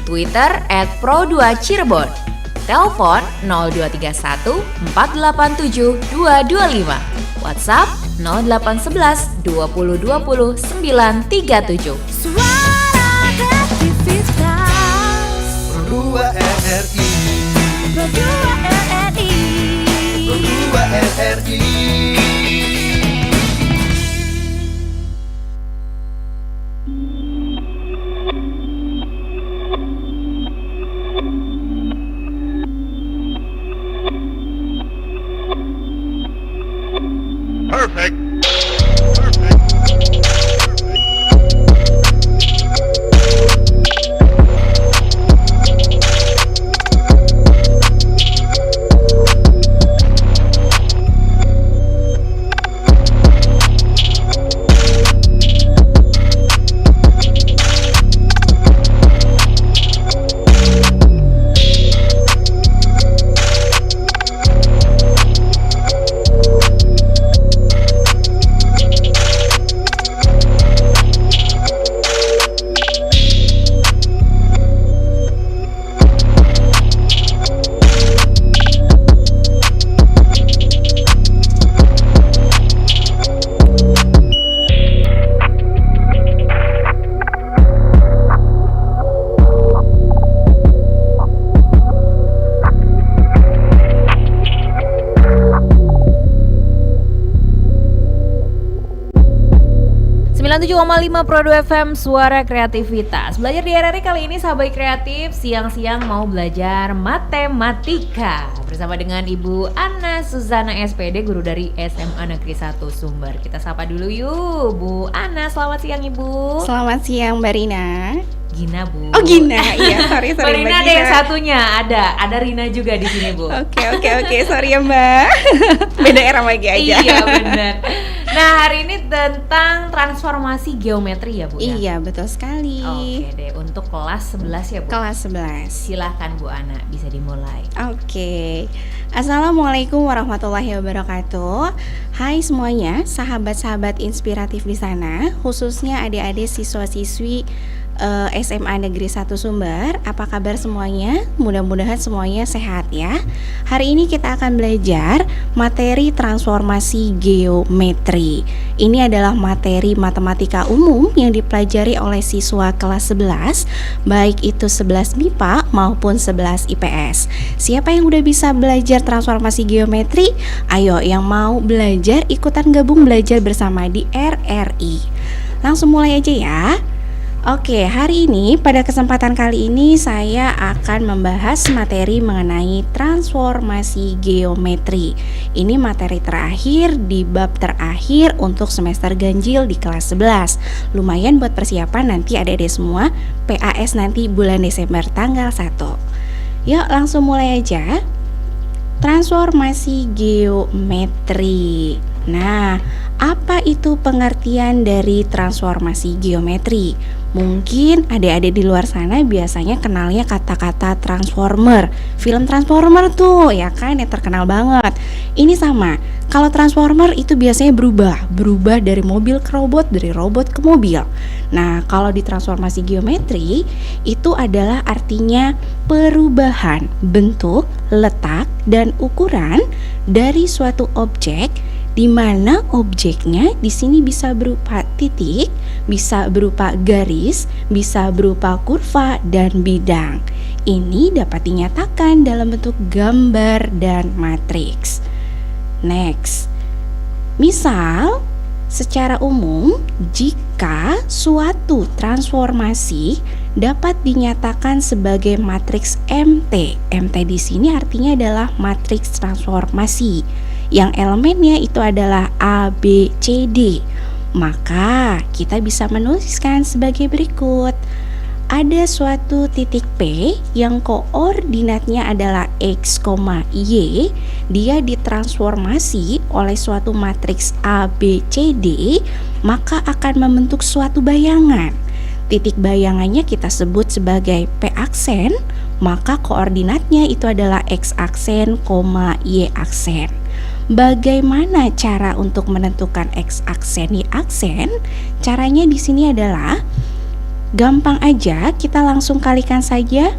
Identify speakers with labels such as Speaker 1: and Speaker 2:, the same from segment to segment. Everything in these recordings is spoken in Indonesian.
Speaker 1: Twitter @pro2cirebon, telepon 0231 487 225, WhatsApp 0811 20 20 937.
Speaker 2: Suara kreativitas
Speaker 3: Pro2 RRI
Speaker 2: Berdua RRI
Speaker 3: Pro2 RRI.
Speaker 4: Perfect.
Speaker 1: .5 Pro2 FM, suara kreativitas. Belajar di RRI kali ini sahabat kreatif, siang-siang mau belajar matematika bersama dengan Ibu Ana Suzana SPD, guru dari SMA Negeri 1 Sumber. Kita sapa dulu yuk Bu Ana. Selamat siang Ibu.
Speaker 5: Selamat siang Mbak Rina.
Speaker 1: Gina Bu.
Speaker 5: Oh Gina, iya sorry
Speaker 1: Mbak Rina ada yang satunya, ada Rina juga di sini Bu.
Speaker 5: Oke, sorry ya Mbak. Beda era lagi aja.
Speaker 1: Iya benar. Nah hari ini tentang transformasi geometri ya Bu ya?
Speaker 5: Iya betul sekali.
Speaker 1: Oke deh, untuk kelas 11 ya Bu?
Speaker 5: Kelas 11.
Speaker 1: Silahkan Bu Ana, bisa dimulai.
Speaker 5: Oke. Assalamualaikum warahmatullahi wabarakatuh. Hai semuanya, sahabat-sahabat inspiratif di sana, khususnya adik-adik siswa-siswi SMA Negeri 1 Sumber. Apa kabar semuanya? Mudah-mudahan semuanya sehat ya. Hari ini kita akan belajar materi transformasi geometri. Ini adalah materi matematika umum yang dipelajari oleh siswa kelas 11, baik itu 11 MIPA maupun 11 IPS. Siapa yang udah bisa belajar transformasi geometri? Ayo yang mau belajar ikutan gabung belajar bersama di RRI. Langsung mulai aja ya. Oke, hari ini pada kesempatan kali ini saya akan membahas materi mengenai transformasi geometri. Ini materi terakhir di bab terakhir untuk semester ganjil di kelas 11. Lumayan buat persiapan nanti adik-adik semua PAS nanti bulan Desember tanggal 1. Yuk langsung mulai aja. Transformasi geometri. Nah, apa itu pengertian dari transformasi geometri? Mungkin adik-adik di luar sana biasanya kenalnya kata-kata transformer. Film Transformer tuh ya kan yang terkenal banget. Ini sama. Kalau transformer itu biasanya berubah dari mobil ke robot, dari robot ke mobil. Nah, kalau di transformasi geometri itu adalah artinya perubahan bentuk, letak, dan ukuran dari suatu objek, di mana objeknya di sini bisa berupa titik, bisa berupa garis, bisa berupa kurva dan bidang. Ini dapat dinyatakan dalam bentuk gambar dan matriks. Next. Misal, secara umum jika suatu transformasi dapat dinyatakan sebagai matriks MT. MT di sini artinya adalah matriks transformasi, yang elemennya itu adalah A, B, C, D. Maka kita bisa menuliskan sebagai berikut. Ada suatu titik P yang koordinatnya adalah X, Y. Dia ditransformasi oleh suatu matriks A, B, C, D, maka akan membentuk suatu bayangan. Titik bayangannya kita sebut sebagai P aksen, maka koordinatnya itu adalah X aksen, Y aksen. Bagaimana cara untuk menentukan X aksen, Y aksen? Caranya di sini adalah Gampang aja, kita langsung kalikan saja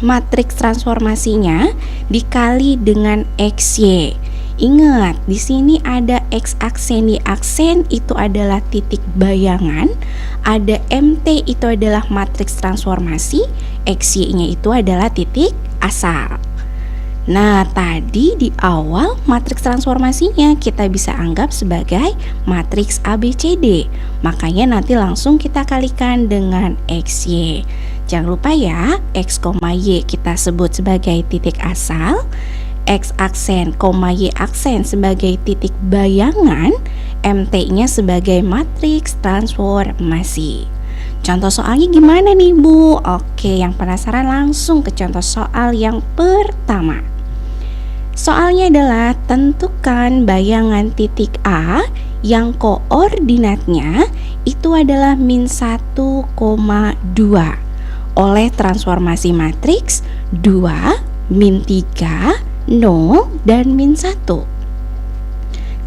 Speaker 5: matriks transformasinya dikali dengan XY. Ingat, di sini ada X aksen, Y aksen itu adalah titik bayangan, ada MT itu adalah matriks transformasi, XY-nya itu adalah titik asal. Nah, tadi di awal matriks transformasinya kita bisa anggap sebagai matriks ABCD. Makanya nanti langsung kita kalikan dengan XY. Jangan lupa ya, X, Y kita sebut sebagai titik asal, X aksen, Y aksen sebagai titik bayangan, MT-nya sebagai matriks transformasi. Contoh soalnya gimana nih Bu? Oke, yang penasaran langsung ke contoh soal yang pertama. Soalnya adalah tentukan bayangan titik A yang koordinatnya itu adalah min 1,2 oleh transformasi matriks 2, min 3, 0, dan min 1.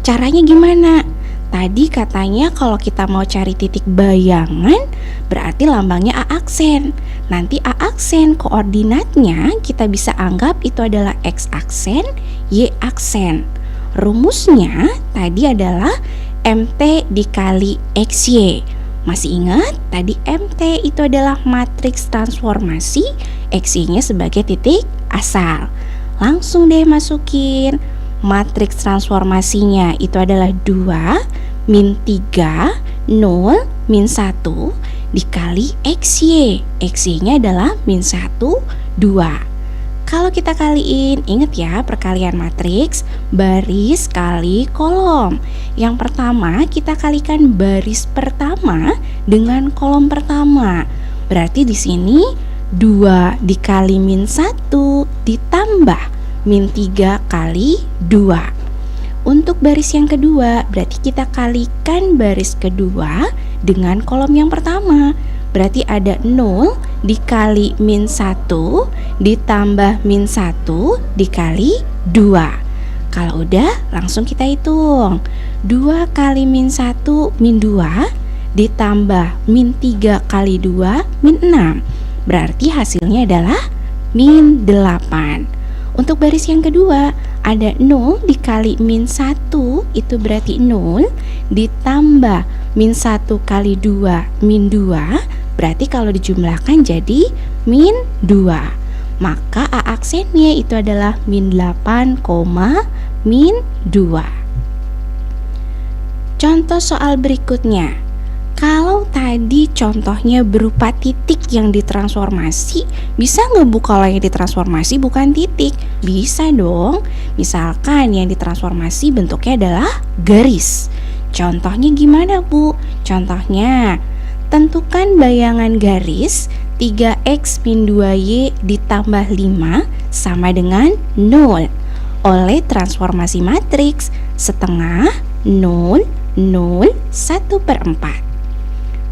Speaker 5: Caranya gimana? Tadi katanya kalau kita mau cari titik bayangan berarti lambangnya A aksen. Nanti A aksen koordinatnya kita bisa anggap itu adalah X aksen, Y aksen. Rumusnya tadi adalah MT dikali XY. Masih ingat? Tadi MT itu adalah matriks transformasi, XY-nya sebagai titik asal. Langsung deh masukin matriks transformasinya itu adalah 2, min 3, 0, min 1 dikali XY. XY-nya adalah min 1, 2. Kalau kita kaliin, ingat ya perkalian matriks baris kali kolom. Yang pertama kita kalikan baris pertama dengan kolom pertama. Berarti di sini 2 dikali min 1 ditambah min 3 kali 2. Untuk baris yang kedua berarti kita kalikan baris kedua dengan kolom yang pertama. Berarti ada 0 dikali min 1 ditambah min 1 dikali 2. Kalau udah langsung kita hitung. 2 kali min 1 min 2 ditambah min 3 kali 2 min 6. Berarti hasilnya adalah min 8. Untuk baris yang kedua ada 0 dikali min 1 itu berarti 0 ditambah min 1 kali 2 min 2 berarti kalau dijumlahkan jadi min 2. Maka A aksennya itu adalah min 8, min 2. Contoh soal berikutnya. Kalau tadi contohnya berupa titik yang ditransformasi, bisa nggak Bu kalau yang ditransformasi bukan titik? Bisa dong. Misalkan yang ditransformasi bentuknya adalah garis. Contohnya gimana Bu? Contohnya, tentukan bayangan garis 3x min 2y ditambah 5 sama dengan 0 oleh transformasi matriks setengah 0, 0, 1/4.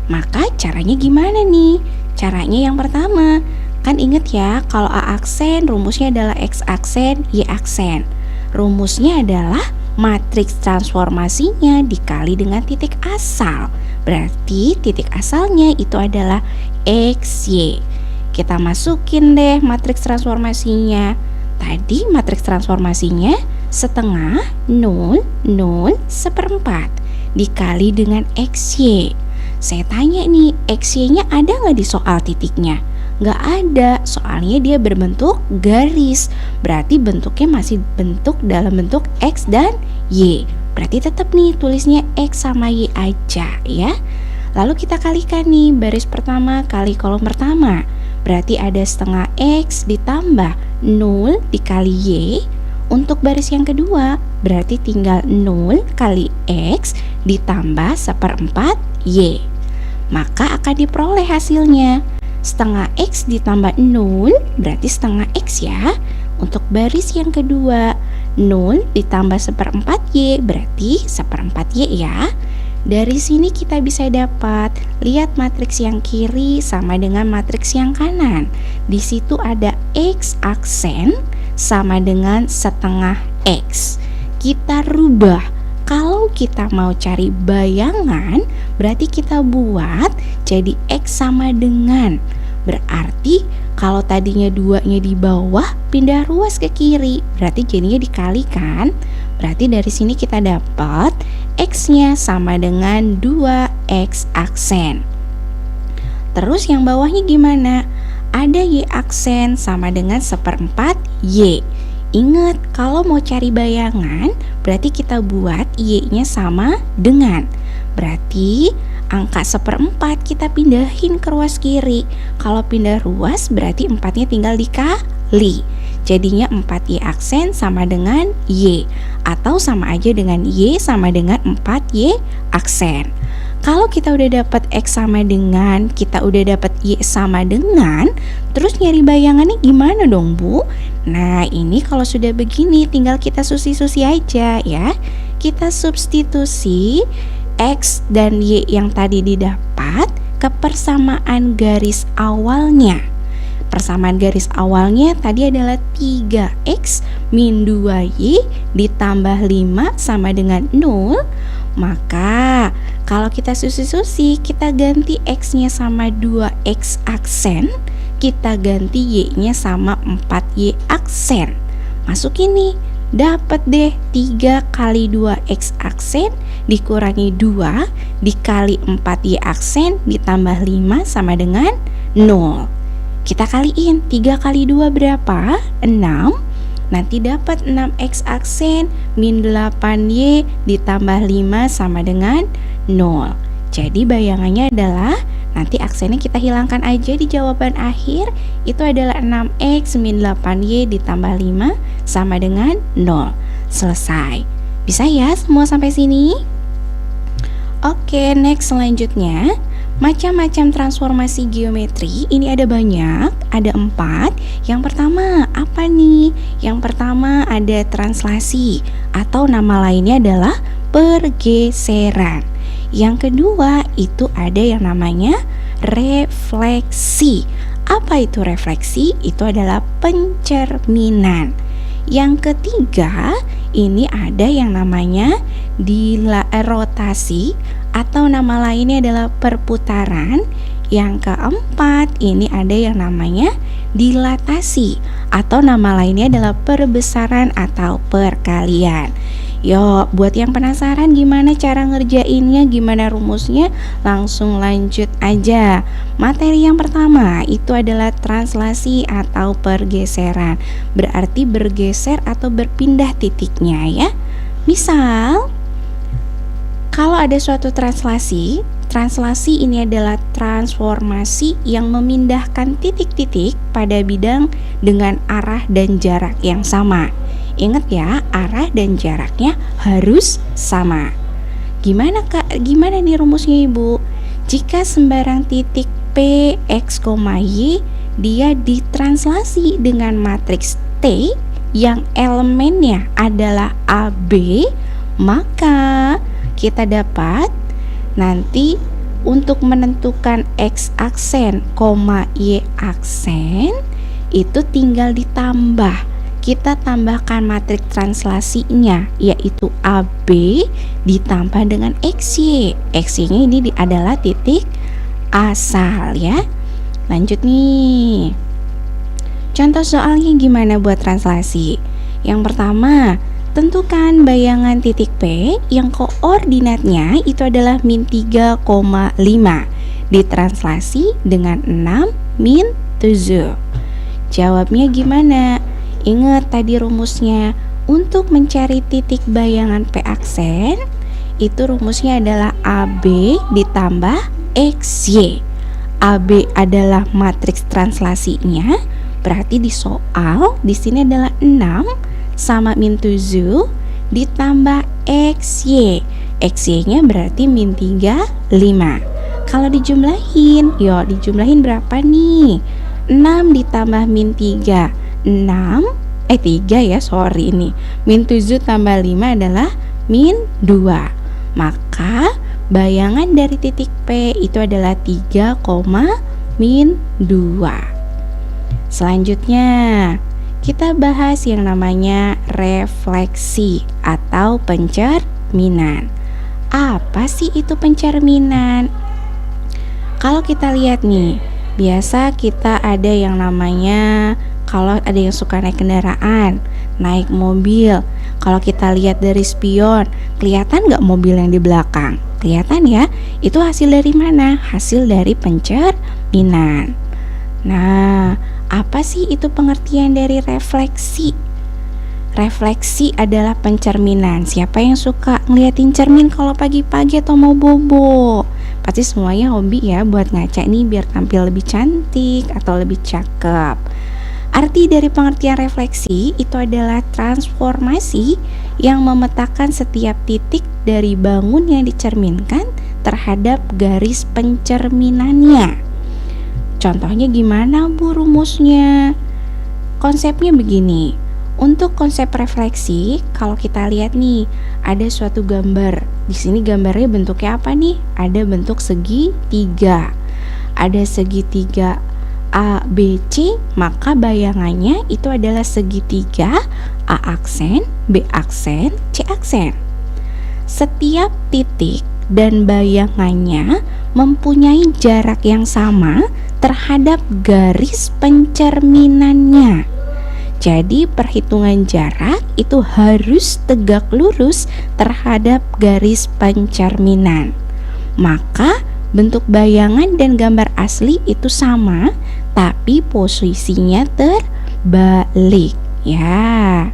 Speaker 5: Maka caranya gimana nih? Caranya yang pertama, kan inget ya kalau A aksen rumusnya adalah X aksen, Y aksen. Rumusnya adalah matriks transformasinya dikali dengan titik asal. Berarti titik asalnya itu adalah XY. Kita masukin deh matriks transformasinya. Tadi matriks transformasinya setengah 0, 0, 1/4 dikali dengan XY. Saya tanya nih, XY-nya ada nggak di soal titiknya? Nggak ada, soalnya dia berbentuk garis. Berarti bentuknya masih bentuk dalam bentuk X dan Y. Berarti tetap nih tulisnya X sama Y aja ya. Lalu kita kalikan nih baris pertama kali kolom pertama. Berarti ada setengah X ditambah 0 dikali Y. Untuk baris yang kedua berarti tinggal 0 kali X ditambah 1/4 Y. Maka akan diperoleh hasilnya setengah X ditambah 0 berarti setengah X ya. Untuk baris yang kedua 0 ditambah 1/4 Y berarti 1/4 Y ya. Dari sini kita bisa dapat, lihat matriks yang kiri sama dengan matriks yang kanan. Di situ ada X aksen sama dengan setengah X. Kita rubah Kalau kita mau cari bayangan, berarti kita buat jadi X sama dengan. Berarti kalau tadinya 2-nya di bawah, pindah ruas ke kiri, berarti jadinya dikalikan. Berarti dari sini kita dapat X-nya sama dengan 2X aksen. Terus yang bawahnya gimana? Ada Y aksen sama dengan 1/4 Y. Ingat, kalau mau cari bayangan, berarti kita buat Y-nya sama dengan. Berarti angka 1/4 kita pindahin ke ruas kiri. Kalau pindah ruas, berarti 4-nya tinggal dikali. Jadinya 4Y aksen sama dengan Y. Atau sama aja dengan Y sama dengan 4Y aksen. Kalau kita udah dapat X sama dengan, kita udah dapat Y sama dengan, terus nyari bayangannya gimana dong, Bu? Nah, ini kalau sudah begini tinggal kita susi-susi aja ya. Kita substitusi X dan Y yang tadi didapat ke persamaan garis awalnya. Persamaan garis awalnya tadi adalah 3X min 2Y ditambah 5 sama dengan 0. Maka kalau kita susi-susi, kita ganti X-nya sama 2X aksen, kita ganti Y-nya sama 4Y aksen. Masuk ini, dapat deh 3 kali 2X aksen dikurangi 2 dikali 4Y aksen ditambah 5 sama dengan 0. Kita kaliin, 3 kali 2 berapa? 6. Nanti dapat 6X aksen min 8Y ditambah 5 sama dengan 0. Jadi bayangannya adalah, nanti aksennya kita hilangkan aja di jawaban akhir. Itu adalah 6X min 8Y ditambah 5 sama dengan 0. Selesai. Bisa ya semua sampai sini? Oke, next selanjutnya. Macam-macam transformasi geometri, ini ada banyak, ada 4. Yang pertama, apa nih? Yang pertama ada translasi, atau nama lainnya adalah pergeseran. Yang kedua, itu ada yang namanya refleksi. Apa itu refleksi? Itu adalah pencerminan. Yang ketiga, ini ada yang namanya rotasi, atau nama lainnya adalah perputaran. Yang keempat, ini ada yang namanya dilatasi, atau nama lainnya adalah perbesaran atau perkalian. Yuk, buat yang penasaran gimana cara ngerjainnya, gimana rumusnya, langsung lanjut aja. Materi yang pertama itu adalah translasi atau pergeseran. Berarti bergeser atau berpindah titiknya ya. Misal, kalau ada suatu translasi ini adalah transformasi yang memindahkan titik-titik pada bidang dengan arah dan jarak yang sama. Ingat ya, arah dan jaraknya harus sama. Gimana Kak? Gimana nih rumusnya Ibu? Jika sembarang titik P, X, Y dia ditranslasi dengan matriks T yang elemennya adalah AB, maka kita dapat nanti untuk menentukan X aksen, Y aksen itu tinggal ditambah. Kita tambahkan matriks translasinya, yaitu AB ditambah dengan XY. XY-nya ini adalah titik asal ya. Lanjut nih. Contoh soalnya gimana buat translasi? Yang pertama, tentukan bayangan titik P yang koordinatnya itu adalah min 3,5 ditranslasi dengan 6 min 7. Jawabnya gimana? Ingat tadi rumusnya. Untuk mencari titik bayangan P aksen, itu rumusnya adalah AB ditambah XY. AB adalah matriks translasinya, berarti di soal di sini adalah 6 sama min 7 ditambah XY. XY-nya berarti min 35. Kalau dijumlahin, yuk dijumlahin berapa nih? 6 ditambah min 3, 3 ya, sorry ini. Min 7 tambah 5 adalah min 2. Maka bayangan dari titik P itu adalah 3, min 2. Selanjutnya kita bahas yang namanya refleksi atau pencerminan. pencerminan. Apa sih itu pencerminan? Kalau kita lihat nih, biasa kita ada yang namanya, kalau ada yang suka naik kendaraan, naik mobil, kalau kita lihat dari spion, kelihatan nggak mobil yang di belakang? Kelihatan ya, itu hasil dari mana? Hasil dari pencerminan. Nah, apa sih itu pengertian dari refleksi? Refleksi adalah pencerminan. Siapa yang suka ngeliatin cermin kalau pagi-pagi atau mau bobo? Pasti semuanya hobi ya buat ngaca nih biar tampil lebih cantik atau lebih cakep. Arti dari pengertian refleksi itu adalah transformasi yang memetakan setiap titik dari bangun yang dicerminkan terhadap garis pencerminannya. Contohnya gimana Bu rumusnya? Konsepnya begini. Untuk konsep refleksi, kalau kita lihat nih, ada suatu gambar. Di sini gambarnya bentuknya apa nih? Ada bentuk segitiga. Ada segitiga A, B, C, maka bayangannya itu adalah segitiga A aksen, B aksen, C aksen. Setiap titik dan bayangannya mempunyai jarak yang sama terhadap garis pencerminannya. Jadi perhitungan jarak itu harus tegak lurus terhadap garis pencerminan. Maka bentuk bayangan dan gambar asli itu sama, tapi posisinya terbalik ya.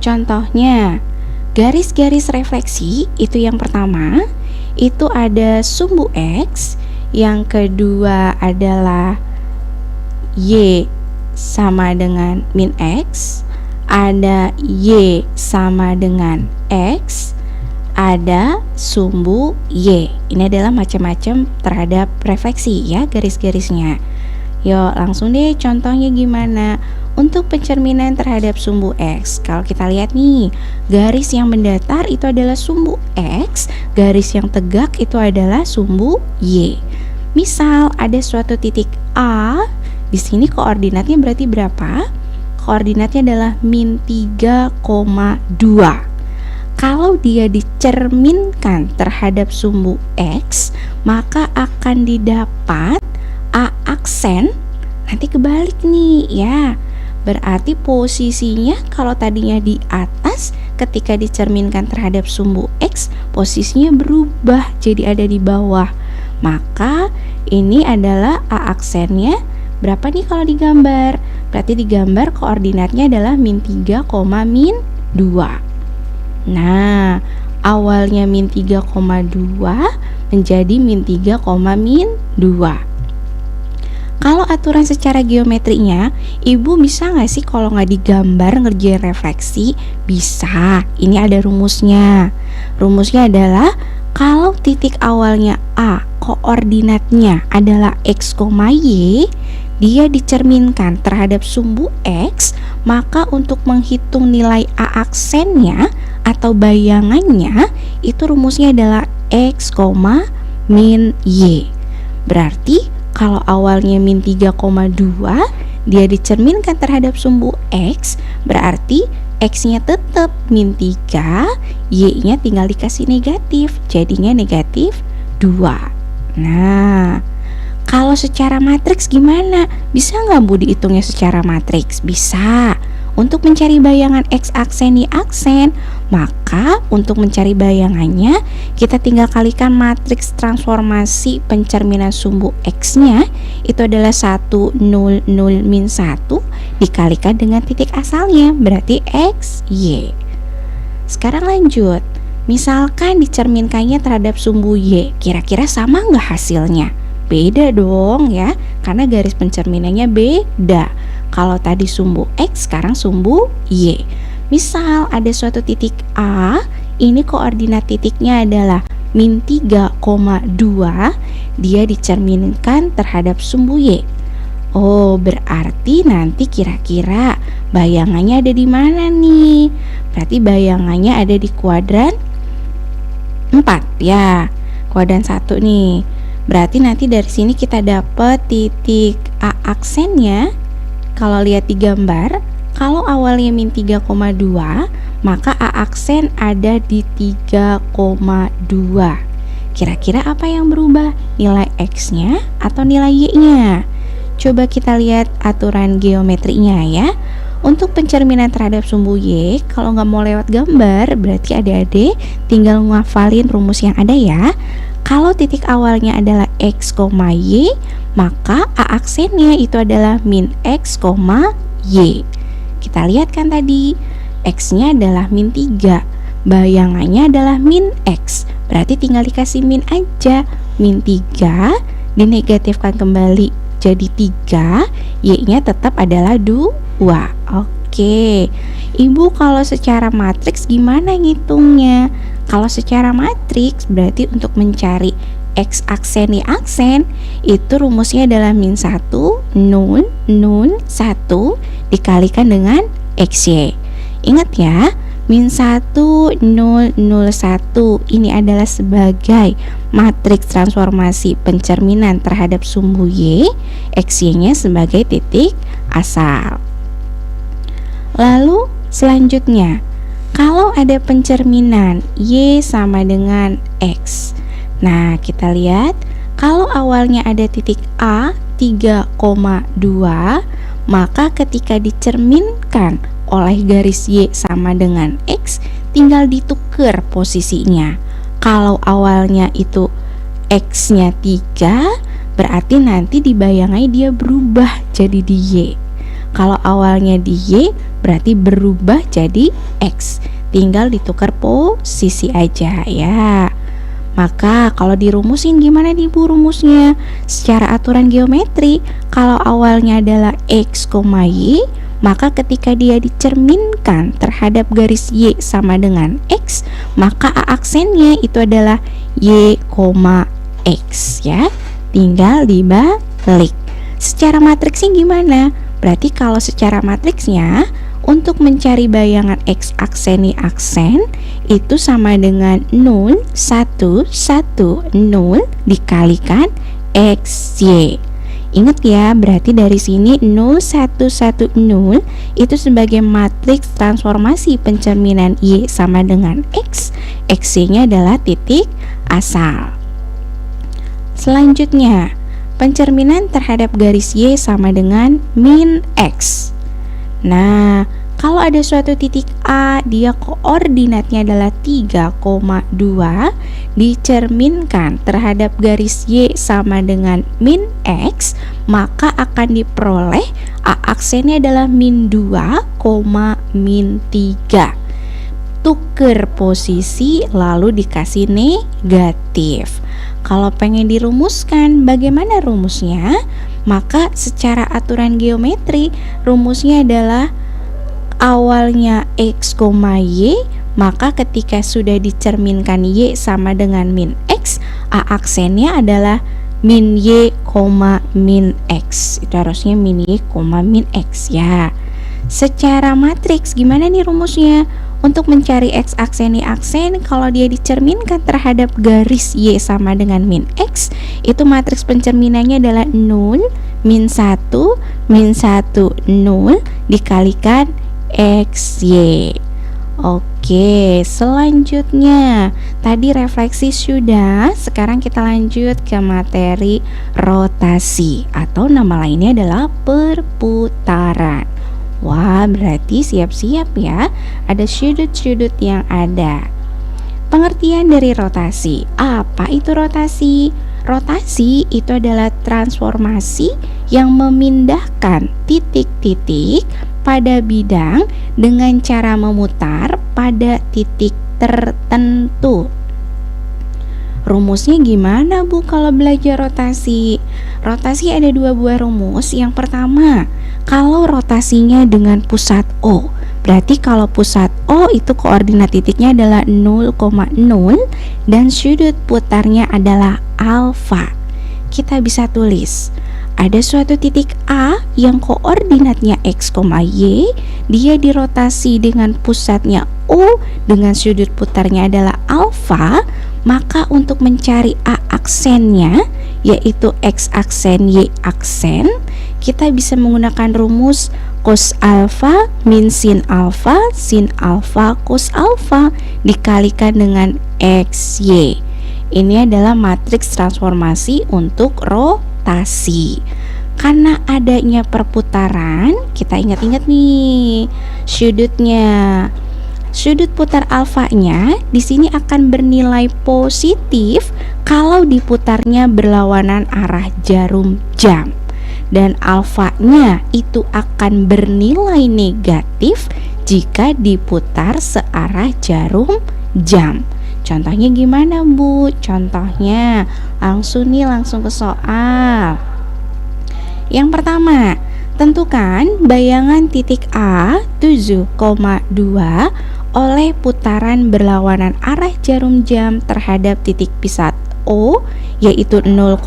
Speaker 5: Contohnya, garis-garis refleksi itu yang pertama, itu ada sumbu X, yang kedua adalah Y sama dengan min X, ada Y sama dengan X, ada sumbu Y. Ini adalah macam-macam terhadap refleksi ya garis-garisnya. Yuk langsung deh contohnya gimana. Untuk pencerminan terhadap sumbu X, kalau kita lihat nih, garis yang mendatar itu adalah sumbu X, garis yang tegak itu adalah sumbu Y. Misal ada suatu titik A, di sini koordinatnya berarti berapa? Koordinatnya adalah min 3,2. Kalau dia dicerminkan terhadap sumbu X, maka akan didapat A aksen. Nanti kebalik nih ya. Berarti posisinya kalau tadinya di atas, ketika dicerminkan terhadap sumbu X, posisinya berubah jadi ada di bawah. Maka ini adalah A aksennya berapa nih kalau digambar? Berarti digambar koordinatnya adalah min 3, min 2. Nah, awalnya min 3,2 menjadi min 3, min 2. Kalau aturan secara geometrinya, Ibu bisa nggak sih kalau nggak digambar ngerjain refleksi? Bisa, ini ada rumusnya. Rumusnya adalah kalau titik awalnya A, koordinatnya adalah X, Y, dia dicerminkan terhadap sumbu X, maka untuk menghitung nilai A aksennya atau bayangannya, itu rumusnya adalah X, min Y. Berarti kalau awalnya min 3,2, dia dicerminkan terhadap sumbu X, berarti X-nya tetap min 3, Y-nya tinggal dikasih negatif, jadinya negatif 2. Nah, kalau secara matriks gimana? Bisa nggak Bu dihitungnya secara matriks? Bisa. Untuk mencari bayangan X aksen Y aksen, maka untuk mencari bayangannya kita tinggal kalikan matriks transformasi pencerminan sumbu X-nya itu adalah 1, 0, 0, min 1 dikalikan dengan titik asalnya, berarti X, Y. Sekarang lanjut. Misalkan dicerminkannya terhadap sumbu Y, kira-kira sama nggak hasilnya? Beda dong ya, karena garis pencerminannya beda. Kalau tadi sumbu X, sekarang sumbu Y. Misal ada suatu titik A, ini koordinat titiknya adalah min 3,2, dia dicerminkan terhadap sumbu Y. Oh, berarti nanti kira-kira bayangannya ada di mana nih? Berarti bayangannya ada di kuadran 4 ya. Kuadran 1 nih. Berarti nanti dari sini kita dapat titik A aksennya. Kalau lihat di gambar, kalau awalnya min 3,2, maka A aksen ada di 3,2. Kira-kira apa yang berubah? Nilai X-nya atau nilai Y-nya? Coba kita lihat aturan geometrinya ya. Untuk pencerminan terhadap sumbu Y, kalau nggak mau lewat gambar, berarti adik-adik tinggal ngafalin rumus yang ada ya. Kalau titik awalnya adalah X, Y, maka A aksennya itu adalah min X, Y. Kita lihat kan tadi, X-nya adalah min 3, bayangannya adalah min X, berarti tinggal dikasih min aja. Min 3 dinegatifkan kembali jadi 3, Y-nya tetap adalah 2. Oke, Ibu kalau secara matriks gimana ngitungnya? Kalau secara matriks berarti untuk mencari X aksen Y aksen itu rumusnya adalah min 1, 0, 0, 1 dikalikan dengan XY. Ingat ya, min 1, 0, 0, 1 ini adalah sebagai matriks transformasi pencerminan terhadap sumbu Y, XY-nya sebagai titik asal. Lalu selanjutnya, kalau ada pencerminan Y sama dengan X. Nah, kita lihat kalau awalnya ada titik A 3,2, maka ketika dicerminkan oleh garis Y sama dengan X, tinggal ditukar posisinya. Kalau awalnya itu X-nya 3, berarti nanti dibayangai dia berubah jadi di Y. Kalau awalnya di Y, berarti berubah jadi X. Tinggal ditukar posisi aja ya. Maka kalau dirumusin gimana nih Bu rumusnya? Secara aturan geometri, kalau awalnya adalah X, Y, maka ketika dia dicerminkan terhadap garis Y sama dengan X, maka A aksennya itu adalah Y, X ya. Tinggal dibalik. Secara matriksnya gimana? Berarti kalau secara matriksnya untuk mencari bayangan X aksen Y aksen itu sama dengan 0, 1, 1, 0 dikalikan XY. Ingat ya, berarti dari sini 0, 1, 1, 0 itu sebagai matriks transformasi pencerminan Y sama dengan X. XY-nya adalah titik asal. Selanjutnya, pencerminan terhadap garis Y sama dengan min X. Nah, kalau ada suatu titik A, dia koordinatnya adalah 3,2, dicerminkan terhadap garis Y sama dengan min X, maka akan diperoleh A aksennya adalah min 2, min 3. Tuker posisi lalu dikasih negatif. Kalau pengen dirumuskan, bagaimana rumusnya? Maka secara aturan geometri, rumusnya adalah awalnya X, Y, maka ketika sudah dicerminkan Y sama dengan min X, A aksennya adalah min Y, min X. Itu harusnya min Y, min X ya. Secara matriks gimana nih rumusnya? Untuk mencari X aksen Y aksen, kalau dia dicerminkan terhadap garis Y sama dengan min X, itu matriks pencerminannya adalah 0, min 1, min 1, 0 dikalikan XY. Oke, selanjutnya tadi refleksi sudah. Sekarang kita lanjut ke materi rotasi atau nama lainnya adalah perputaran. Wah, berarti siap-siap ya, ada sudut-sudut yang ada. Pengertian dari rotasi. Apa itu rotasi? Rotasi itu adalah transformasi yang memindahkan titik-titik pada bidang dengan cara memutar pada titik tertentu. Rumusnya gimana Bu kalau belajar rotasi? Rotasi ada dua buah rumus. Yang pertama, kalau rotasinya dengan pusat O, berarti kalau pusat O itu koordinat titiknya adalah 0,0 dan sudut putarnya adalah alfa. Kita bisa tulis, ada suatu titik A yang koordinatnya X, Y, dia dirotasi dengan pusatnya O dengan sudut putarnya adalah alfa. Maka untuk mencari A aksennya, yaitu X aksen Y aksen, kita bisa menggunakan rumus cos alfa min sin alfa cos alfa dikalikan dengan XY. Ini adalah matriks transformasi untuk rotasi. Karena adanya perputaran, kita ingat-ingat nih sudutnya. Sudut putar alfanya di sini akan bernilai positif kalau diputarnya berlawanan arah jarum jam. Dan alfanya itu akan bernilai negatif jika diputar searah jarum jam. Contohnya gimana, Bu? Contohnya langsung ke soal. Yang pertama, tentukan bayangan titik A 7,2 oleh putaran berlawanan arah jarum jam terhadap titik pusat O yaitu 0,0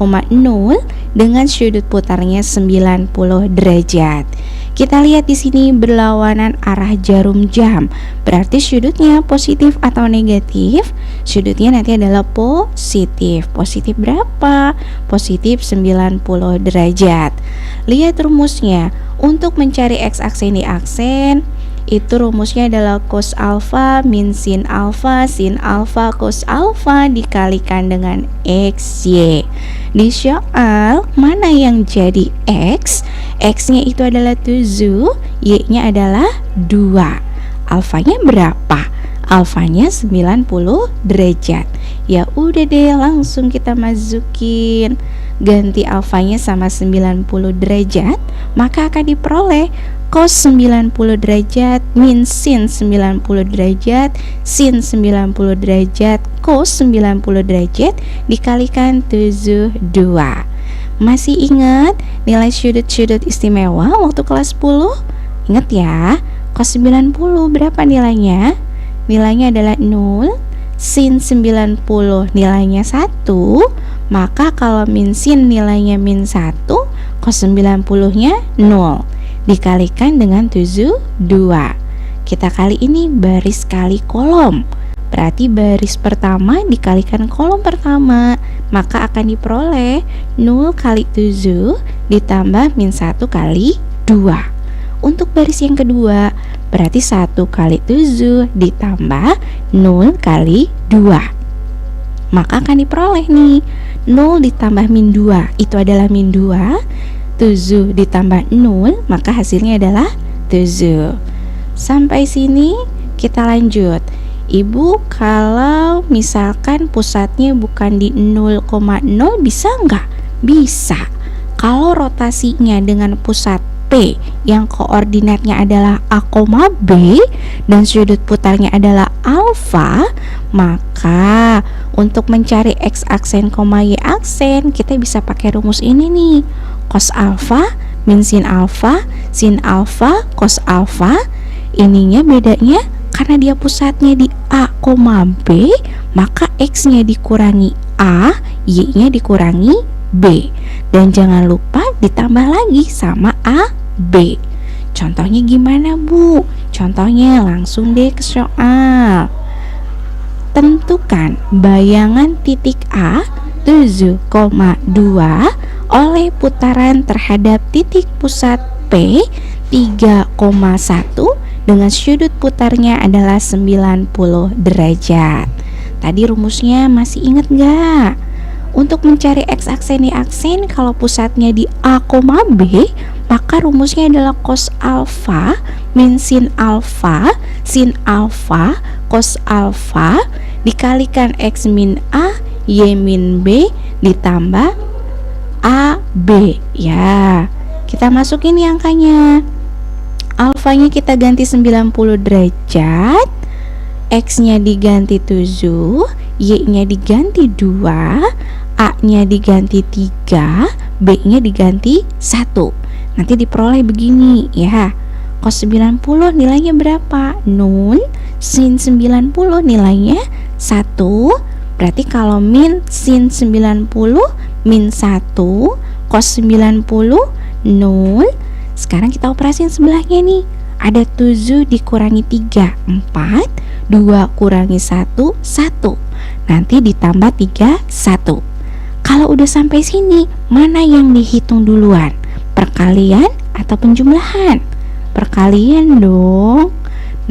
Speaker 5: dengan sudut putarnya 90 derajat. Kita lihat di sini berlawanan arah jarum jam. Berarti sudutnya positif atau negatif? Sudutnya nanti adalah positif. Positif berapa? Positif 90 derajat. Lihat rumusnya. Untuk mencari x aksen di aksen, itu rumusnya adalah cos alfa min sin alfa cos alfa dikalikan dengan XY. Di soal mana yang jadi X? X-nya itu adalah 7, Y-nya adalah 2. Alfanya berapa? Alfanya 90 derajat. Ya udah deh, langsung kita masukin. Ganti alfanya sama 90 derajat, maka akan diperoleh cos 90 derajat min sin 90 derajat sin 90 derajat cos 90 derajat dikalikan 72. Masih ingat nilai sudut-sudut istimewa waktu kelas 10? Ingat ya, cos 90 berapa nilainya? Nilainya adalah 0, sin 90 nilainya 1, maka kalau min sin nilainya min 1, cos 90-nya 0 dikalikan dengan 72. Kita kali ini baris kali kolom. Berarti baris pertama dikalikan kolom pertama, maka akan diperoleh 0 kali 7 ditambah min 1 kali 2. Untuk baris yang kedua, berarti 1 kali 7 ditambah 0 kali 2. Maka akan diperoleh nih 0 ditambah min 2 itu adalah min 2, 7 ditambah 0 maka hasilnya adalah 7. Sampai sini kita lanjut. Ibu, kalau misalkan pusatnya bukan di 0,0 bisa nggak? Bisa. Kalau rotasinya dengan pusat P yang koordinatnya adalah A, B dan sudut putarnya adalah alfa, maka untuk mencari X aksen, Y aksen kita bisa pakai rumus ini nih. Cos alfa min sin alfa cos alfa. Ininya bedanya karena dia pusatnya di A, B, maka X-nya dikurangi A, Y-nya dikurangi B. Dan jangan lupa ditambah lagi sama A, B. Contohnya gimana, Bu? Contohnya langsung deh ke soal. Tentukan bayangan titik A 7,2 oleh putaran terhadap titik pusat P 3,1 dengan sudut putarnya adalah 90 derajat. Tadi rumusnya masih ingat gak? Untuk mencari X aksen Y aksen, kalau pusatnya di A, B, maka rumusnya adalah cos alfa min sin alfa cos alfa dikalikan X min A, Y min B ditambah A, B. Ya, kita masukin nih angkanya. Alfanya kita ganti 90 derajat, X-nya diganti 7, Y-nya diganti 2, A-nya diganti 3, B-nya diganti 1. Nanti diperoleh begini ya. Cos 90 nilainya berapa? 0. Sin 90 nilainya 1. Berarti kalau min sin 90 min 1, cos 90 0. Sekarang kita operasiin sebelahnya nih. Ada 7 dikurangi 3, 4. 2 kurangi 1, 1. Nanti ditambah 3, 1. Kalau udah sampai sini, mana yang dihitung duluan? Perkalian atau penjumlahan? Perkalian dong.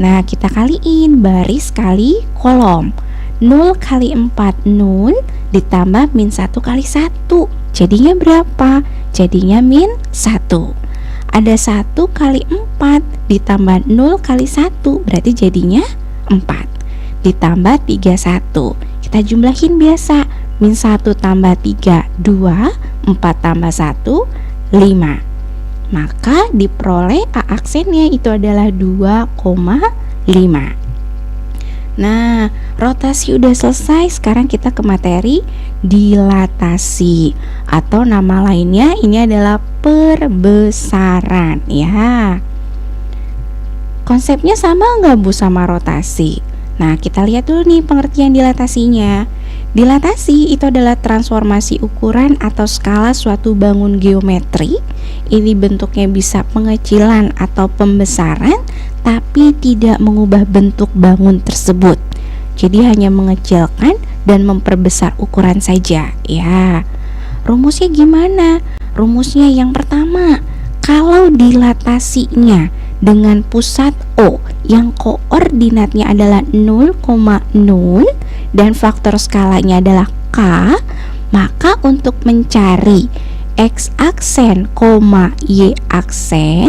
Speaker 5: Nah, kita kaliin baris kali kolom. 0 kali 4 0 ditambah min 1 kali 1. Jadinya berapa? Jadinya min 1. Ada 1 kali 4 ditambah 0 kali 1, berarti jadinya 4. Ditambah 31. Kita jumlahin biasa. Min 1 tambah 3 2, 4 tambah 1 5. Maka diperoleh A aksennya itu adalah 2,5. Nah, rotasi udah selesai. Sekarang kita ke materi dilatasi, atau nama lainnya ini adalah perbesaran ya. Konsepnya sama nggak Bu sama rotasi? Nah, kita lihat dulu nih pengertian dilatasinya. Dilatasi itu adalah transformasi ukuran atau skala suatu bangun geometri. Ini bentuknya bisa pengecilan atau pembesaran, tapi tidak mengubah bentuk bangun tersebut. Jadi hanya mengecilkan dan memperbesar ukuran saja ya. Rumusnya gimana? Rumusnya yang pertama, kalau dilatasinya dengan pusat O yang koordinatnya adalah 0,0 dan faktor skalanya adalah K, maka untuk mencari X aksen, Y aksen,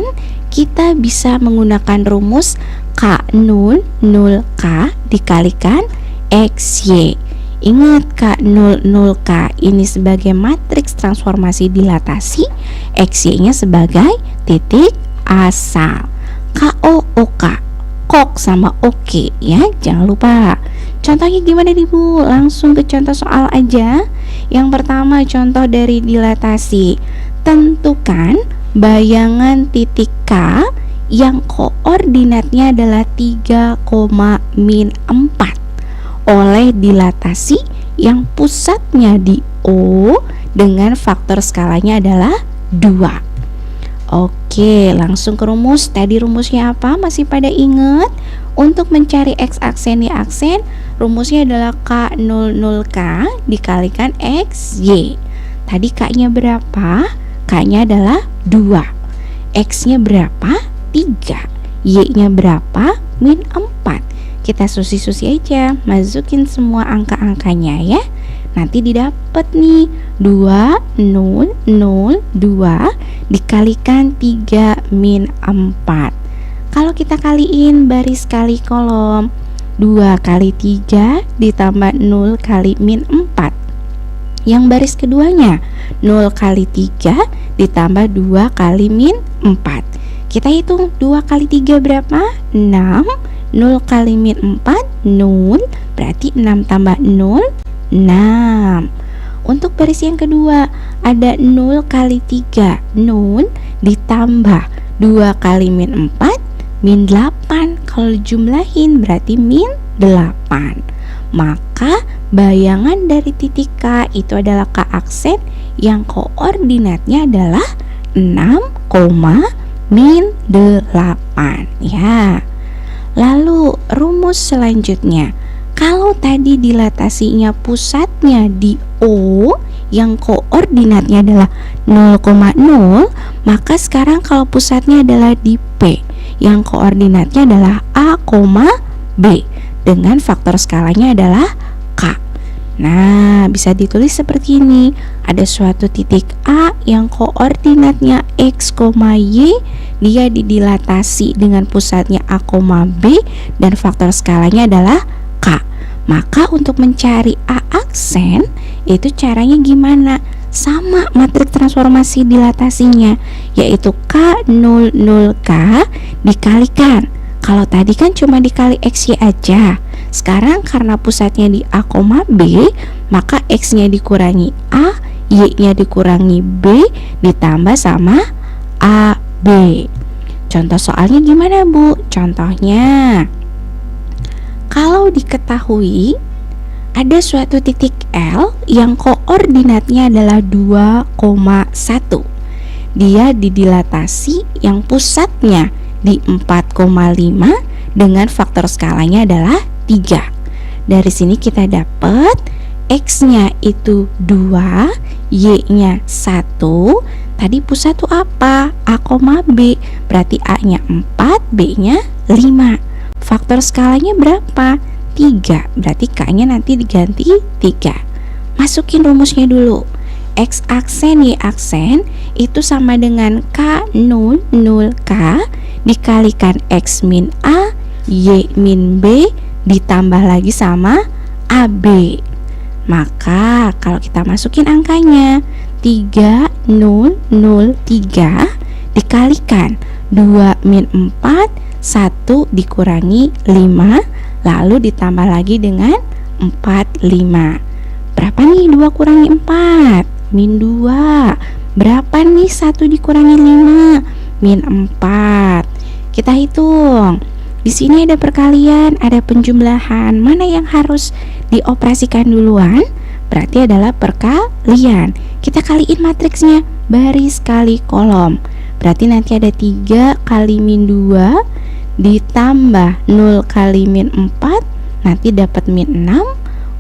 Speaker 5: kita bisa menggunakan rumus K0 0K dikalikan XY. Ingat K0 0K ini sebagai matriks transformasi dilatasi, XY-nya sebagai titik asal. KO-OK, kok sama oke ya, jangan lupa. Contohnya gimana nih Bu? Langsung ke contoh soal aja. Yang pertama contoh dari dilatasi. Tentukan bayangan titik K yang koordinatnya adalah 3,4 oleh dilatasi yang pusatnya di O dengan faktor skalanya adalah 2. Oke, langsung ke rumus. Tadi rumusnya apa? Masih pada ingat? Untuk mencari X aksen Y aksen, rumusnya adalah K00K dikalikan XY. Tadi K-nya berapa? K-nya adalah 2. X-nya berapa? 3. Y-nya berapa? Min 4. Kita susi-susi aja, masukin semua angka-angkanya ya. Nanti didapat nih 2002 dikalikan 3 min 4. Kalau kita kaliin baris kali kolom, 2 kali 3 ditambah 0 kali min 4. Yang baris keduanya 0 kali 3 ditambah 2 kali min 4. Kita hitung 2 kali 3 berapa? 6. 0 kali min 4 0, berarti 6 tambah 0 6. Untuk baris yang kedua ada 0 kali 3 0 ditambah 2 kali min 4 min 8. Kalau jumlahin berarti min 8. Maka bayangan dari titik K itu adalah K aksen yang koordinatnya adalah 6, min 8 ya. Lalu rumus selanjutnya, kalau tadi dilatasinya pusatnya di O yang koordinatnya adalah 0,0, maka sekarang kalau pusatnya adalah di P yang koordinatnya adalah A, B dengan faktor skalanya adalah K. Nah, bisa ditulis seperti ini. Ada suatu titik A yang koordinatnya X, Y, dia didilatasi dengan pusatnya A, B dan faktor skalanya adalah K. Maka untuk mencari A aksen itu caranya gimana? Sama matriks transformasi dilatasinya, yaitu K00K dikalikan. Kalau tadi kan cuma dikali XY aja. Sekarang karena pusatnya di A, B, maka X-nya dikurangi A, Y-nya dikurangi B ditambah sama AB. Contoh soalnya gimana Bu? Contohnya, kalau diketahui ada suatu titik L yang koordinatnya adalah 2,1. Dia didilatasi yang pusatnya di 4,5 dengan faktor skalanya adalah 3. Dari sini kita dapat X-nya itu 2, Y-nya 1, Tadi pusat tuh apa? A, B. Berarti A-nya 4, B-nya 5. Faktor skalanya berapa? 3. Berarti K-nya nanti diganti 3. Masukin rumusnya dulu. X aksen Y aksen itu sama dengan K0 0K dikalikan X min A Y min B ditambah lagi sama AB. Maka kalau kita masukin angkanya 3003 dikalikan 2 min 4 1 dikurangi 5 lalu ditambah lagi dengan 45. Berapa nih 2 kurangi 4? Min 2. Berapa nih 1 dikurangi 5? Min 4. Kita hitung. Di sini ada perkalian, ada penjumlahan. Mana yang harus dioperasikan duluan? Berarti adalah perkalian. Kita kaliin matriksnya, baris kali kolom. Berarti nanti ada 3 kali min 2 ditambah 0 kali min 4, nanti dapat min 6.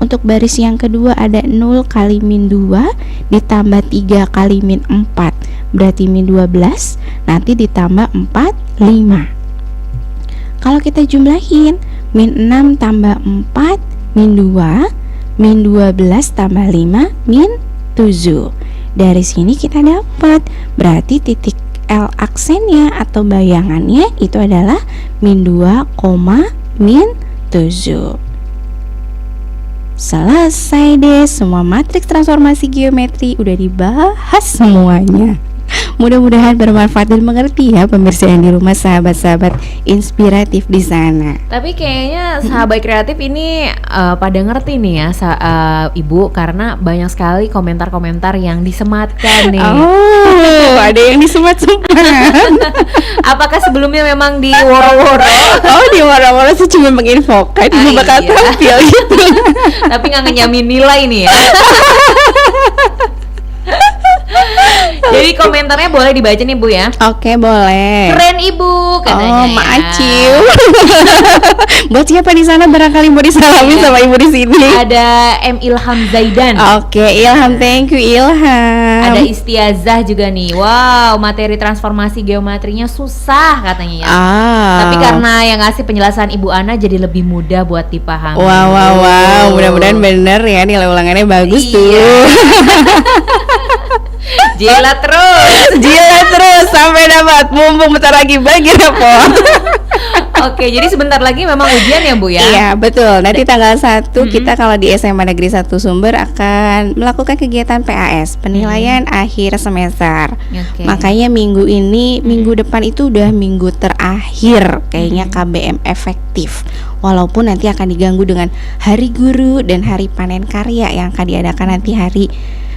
Speaker 5: Untuk baris yang kedua ada 0 kali min 2 ditambah 3 kali min 4, berarti min 12, nanti ditambah 4, 5. Kalau kita jumlahin, min 6 tambah 4, min 2, min 12 tambah 5, min 7. Dari sini kita dapat, berarti titik L aksennya atau bayangannya itu adalah min 2, min 7. Selesai deh, semua matriks transformasi geometri udah dibahas semuanya. Mudah-mudahan bermanfaat dan mengerti ya pemirsa yang di rumah, sahabat-sahabat inspiratif di sana.
Speaker 1: Tapi kayaknya sahabat kreatif ini pada ngerti nih ya Ibu, karena banyak sekali komentar-komentar yang disematkan nih.
Speaker 5: Oh, ada yang disemat-semat.
Speaker 1: Apakah sebelumnya memang di woro-woro?
Speaker 5: Oh, di woro-woro sih cuma menginfokan, Ibu bakal
Speaker 1: iya.
Speaker 5: tampil gitu.
Speaker 1: Tapi nggak ngejamin nilai nih ya. Jadi komentarnya boleh dibaca nih Bu ya.
Speaker 5: Oke, boleh.
Speaker 1: Keren Ibu katanya.
Speaker 5: Oh, Maacil. Buat siapa di sana barangkali mau disalami sama Ibu di sini?
Speaker 1: Ada M Ilham Zaidan.
Speaker 5: Oke, Ilham, thank you Ilham.
Speaker 1: Ada Istiazah juga nih. Wow, materi transformasi geometrinya susah katanya ya. Tapi karena yang ngasih penjelasan Ibu Ana jadi lebih mudah buat dipahami.
Speaker 5: Wow, mudah-mudahan bener ya, nilai ulangannya bagus tuh.
Speaker 1: Jilat terus
Speaker 5: sampai dapat, mumpung bentar lagi bagi rapor.
Speaker 1: Oke, jadi sebentar lagi memang ujian ya Bu ya?
Speaker 5: Iya, betul. Nanti tanggal 1 kita kalau di SMA Negeri 1 Sumber akan melakukan kegiatan PAS, penilaian akhir semester.
Speaker 1: Oke.
Speaker 5: Makanya minggu ini, minggu depan itu udah minggu terakhir kayaknya KBM efektif. Walaupun nanti akan diganggu dengan Hari Guru dan Hari Panen Karya yang akan diadakan nanti hari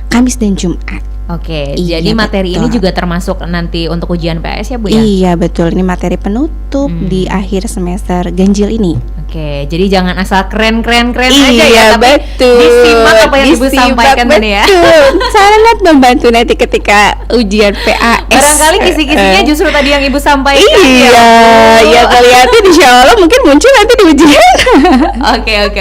Speaker 5: Kamis dan Jumat.
Speaker 1: Oke,
Speaker 5: Iya,
Speaker 1: jadi materi
Speaker 5: betul.
Speaker 1: ini juga termasuk nanti untuk ujian PS ya Bu ya?
Speaker 5: Iya, betul. Ini materi penutup di akhir semester ganjil ini.
Speaker 1: Oke, jadi jangan asal keren aja
Speaker 5: Iya,
Speaker 1: ya, tapi
Speaker 5: betul.
Speaker 1: disimak apa yang Ibu
Speaker 5: Disimak,
Speaker 1: sampaikan tadi ya.
Speaker 5: betul. Sangat membantu nanti ketika ujian PAS.
Speaker 1: Barangkali kisi-kisinya justru tadi yang Ibu sampaikan.
Speaker 5: Iya, ya kelihatan insya Allah mungkin muncul nanti di ujian.
Speaker 1: Oke.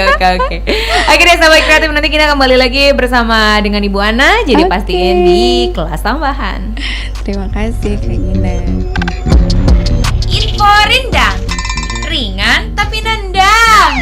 Speaker 1: Akhirnya sahabat kreatif, nanti kita kembali lagi bersama dengan Ibu Ana. Jadi
Speaker 5: Oke.
Speaker 1: pastiin di kelas tambahan.
Speaker 5: Terima kasih Kak Gina.
Speaker 1: Info rindang, ringan tapi nendang.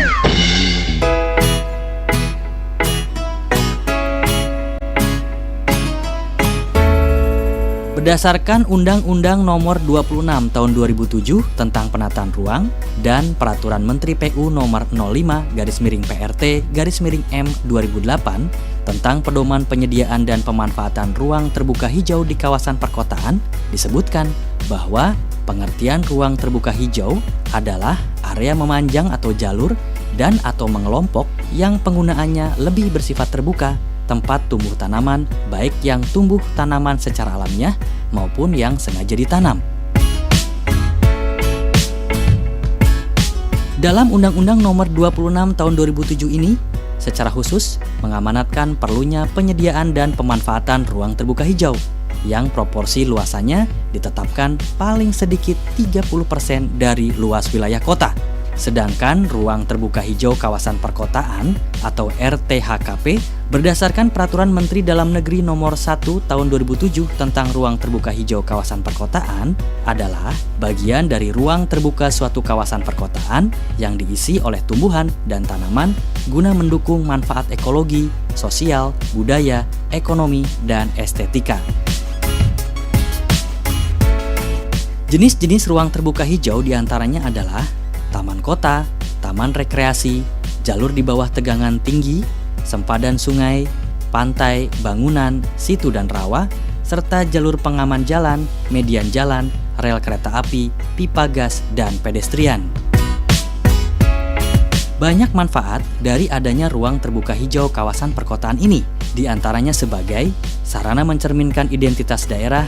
Speaker 6: Berdasarkan Undang-Undang Nomor 26 Tahun 2007 tentang Penataan Ruang dan Peraturan Menteri PU Nomor 05/PRT/M 2008 tentang pedoman penyediaan dan pemanfaatan ruang terbuka hijau di kawasan perkotaan, disebutkan bahwa pengertian ruang terbuka hijau adalah area memanjang atau jalur dan atau mengelompok yang penggunaannya lebih bersifat terbuka, tempat tumbuh tanaman, baik yang tumbuh tanaman secara alamiah maupun yang sengaja ditanam. Dalam Undang-Undang Nomor 26 Tahun 2007 ini, secara khusus mengamanatkan perlunya penyediaan dan pemanfaatan ruang terbuka hijau yang proporsi luasannya ditetapkan paling sedikit 30% dari luas wilayah kota Sedangkan ruang terbuka hijau kawasan perkotaan atau RTHKP berdasarkan Peraturan Menteri Dalam Negeri Nomor 1 Tahun 2007 tentang ruang terbuka hijau kawasan perkotaan adalah bagian dari ruang terbuka suatu kawasan perkotaan yang diisi oleh tumbuhan dan tanaman guna mendukung manfaat ekologi, sosial, budaya, ekonomi, dan estetika. Jenis-jenis ruang terbuka hijau diantaranya adalah taman kota, taman rekreasi, jalur di bawah tegangan tinggi, sempadan sungai, pantai, bangunan, situ dan rawa, serta jalur pengaman jalan, median jalan, rel kereta api, pipa gas, dan pedestrian. Banyak manfaat dari adanya ruang terbuka hijau kawasan perkotaan ini, di antaranya sebagai sarana mencerminkan identitas daerah,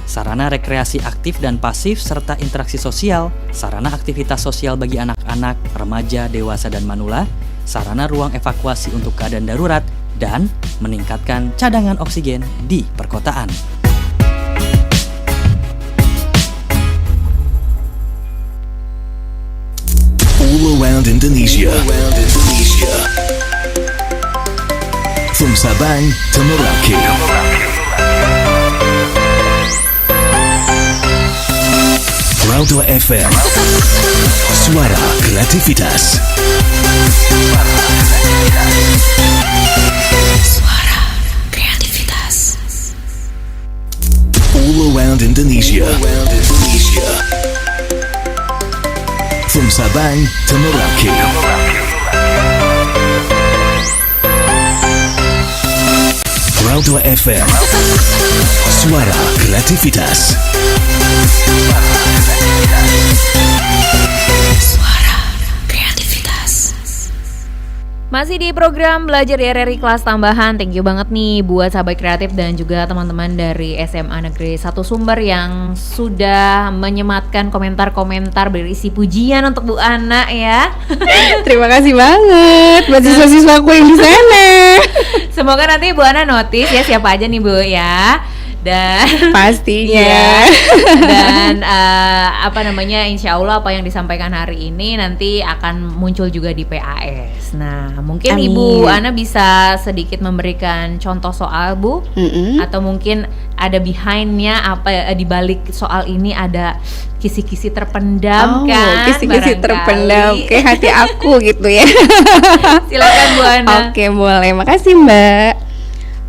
Speaker 6: sarana rekreasi aktif dan pasif serta interaksi sosial, sarana aktivitas sosial bagi anak-anak, remaja, dewasa, dan manula, sarana ruang evakuasi untuk keadaan darurat, dan meningkatkan cadangan oksigen di perkotaan.
Speaker 7: All around Indonesia. From Sabang to Merauke. Raudo FM. Suara kreativitas.
Speaker 5: Suara kreativitas.
Speaker 7: All around Indonesia. From Sabang to Merauke. Raudo FM. Suara kreativitas.
Speaker 5: Suara kreativitas.
Speaker 1: Masih di program Belajar di RRI kelas tambahan. Thank you banget nih buat sahabat kreatif dan juga teman-teman dari SMA Negeri 1 Sumber yang sudah menyematkan komentar-komentar berisi pujian untuk Bu Ana ya.
Speaker 5: Terima kasih banget buat siswa-siswaku yang di sana.
Speaker 1: Semoga nanti Bu Ana notice ya siapa aja nih Bu ya. Dan
Speaker 5: pastinya.
Speaker 1: Dan insya Allah apa yang disampaikan hari ini nanti akan muncul juga di PAS. Nah mungkin
Speaker 5: Amin.
Speaker 1: Ibu Ana bisa sedikit memberikan contoh soal Bu, atau mungkin ada behindnya apa di balik soal ini ada kisi-kisi terpendam kan?
Speaker 5: Kisi-kisi
Speaker 1: barangkali.
Speaker 5: terpendam kayak hati aku gitu ya.
Speaker 1: Silakan Bu Ana.
Speaker 5: Oke, boleh. Makasih, Mbak.